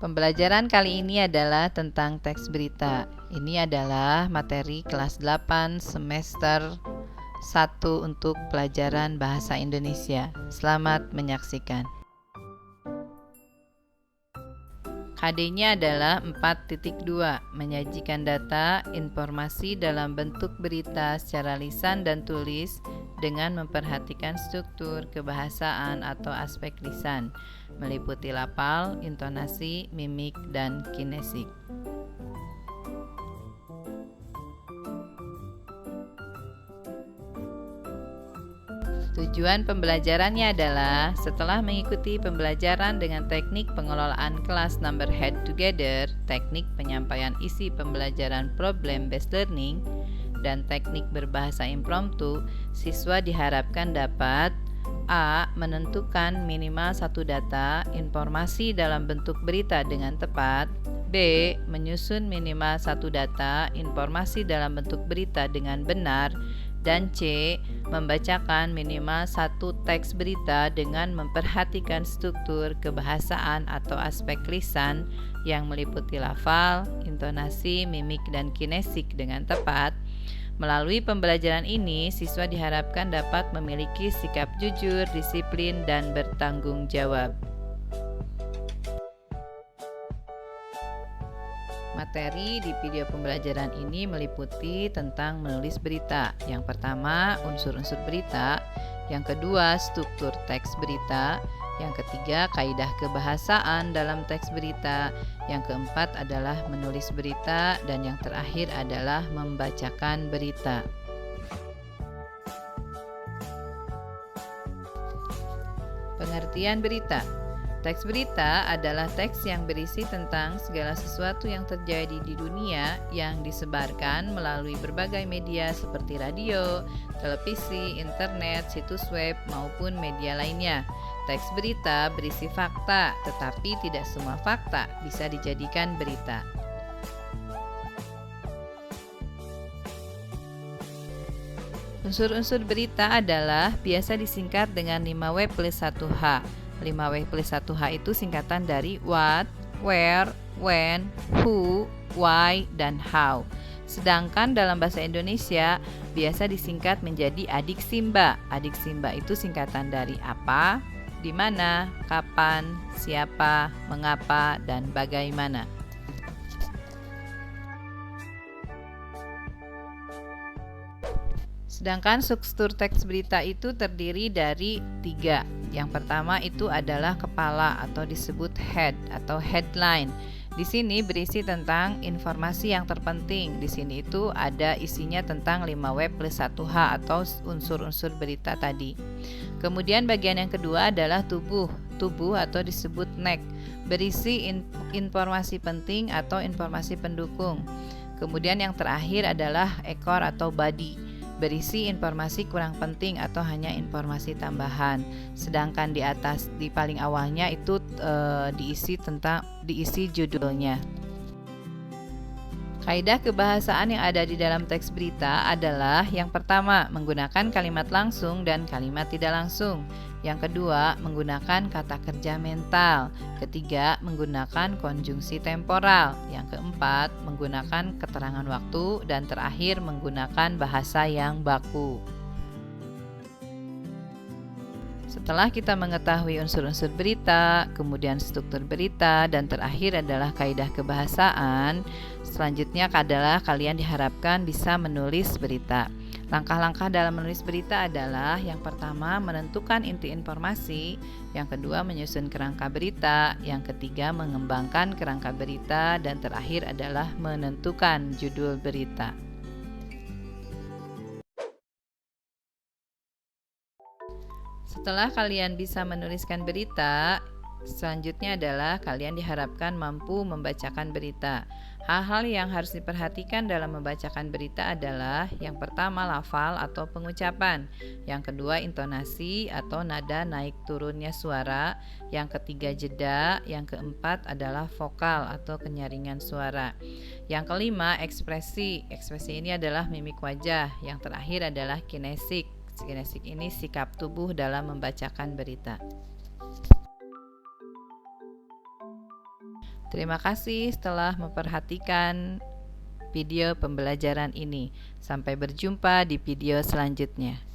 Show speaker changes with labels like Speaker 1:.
Speaker 1: Pembelajaran kali ini adalah tentang teks berita. Ini adalah materi kelas 8 semester 1 untuk pelajaran bahasa Indonesia. Selamat menyaksikan. KD-nya adalah 4.2, menyajikan data, informasi dalam bentuk berita secara lisan dan tulis dengan memperhatikan struktur, kebahasaan atau aspek lisan, meliputi lafal, intonasi, mimik, dan kinesik. Tujuan pembelajarannya adalah setelah mengikuti pembelajaran dengan teknik pengelolaan kelas number head together, teknik penyampaian isi pembelajaran problem based learning, dan teknik berbahasa impromptu, siswa diharapkan dapat A. Menentukan minimal satu data, informasi dalam bentuk berita dengan tepat. B. Menyusun minimal satu data, informasi dalam bentuk berita dengan benar. Dan C. Membacakan minimal satu teks berita dengan memperhatikan struktur, kebahasaan atau aspek lisan yang meliputi lafal, intonasi, mimik, dan kinesik dengan tepat. Melalui pembelajaran ini, siswa diharapkan dapat memiliki sikap jujur, disiplin, dan bertanggung jawab. Materi di video pembelajaran ini meliputi tentang menulis berita. Yang pertama, unsur-unsur berita. Yang kedua, struktur teks berita. Yang ketiga, kaidah kebahasaan dalam teks berita. Yang keempat adalah menulis berita. Dan yang terakhir adalah membacakan berita. Pengertian berita. Teks berita adalah teks yang berisi tentang segala sesuatu yang terjadi di dunia yang disebarkan melalui berbagai media seperti radio, televisi, internet, situs web, maupun media lainnya. Teks berita berisi fakta, tetapi tidak semua fakta bisa dijadikan berita. Unsur-unsur berita adalah biasa disingkat dengan 5W plus 1H. 5W plus 1H itu singkatan dari what, where, when, who, why, dan how. Sedangkan dalam bahasa Indonesia biasa disingkat menjadi adik Simba. Adik Simba itu singkatan dari apa, di mana, kapan, siapa, mengapa, dan bagaimana. Sedangkan struktur teks berita itu terdiri dari 3. Yang pertama itu adalah kepala atau disebut head atau headline. Di sini berisi tentang informasi yang terpenting. Di sini itu ada isinya tentang 5W plus 1H atau unsur-unsur berita tadi. Kemudian bagian yang kedua adalah tubuh atau disebut neck. Berisi informasi penting atau informasi pendukung. Kemudian yang terakhir adalah ekor atau body. Berisi informasi kurang penting atau hanya informasi tambahan. Sedangkan di paling awalnya itu diisi judulnya. Kaidah kebahasaan yang ada di dalam teks berita adalah yang pertama, menggunakan kalimat langsung dan kalimat tidak langsung. Yang kedua, menggunakan kata kerja mental. Ketiga, menggunakan konjungsi temporal. Yang keempat, menggunakan keterangan waktu. Dan terakhir, menggunakan bahasa yang baku. Setelah kita mengetahui unsur-unsur berita, kemudian struktur berita, dan terakhir adalah kaidah kebahasaan, selanjutnya adalah kalian diharapkan bisa menulis berita. Langkah-langkah dalam menulis berita adalah yang pertama menentukan inti informasi, yang kedua menyusun kerangka berita, yang ketiga mengembangkan kerangka berita, dan terakhir adalah menentukan judul berita. Setelah kalian bisa menuliskan berita, selanjutnya adalah kalian diharapkan mampu membacakan berita. Hal-hal yang harus diperhatikan dalam membacakan berita adalah yang pertama lafal atau pengucapan, yang kedua intonasi atau nada naik turunnya suara, yang ketiga jeda, yang keempat adalah vokal atau kenyaringan suara. Yang kelima ekspresi. Ekspresi ini adalah mimik wajah. Yang terakhir adalah kinesik. Kinesik ini sikap tubuh dalam membacakan berita. Terima kasih telah memperhatikan video pembelajaran ini. Sampai berjumpa di video selanjutnya.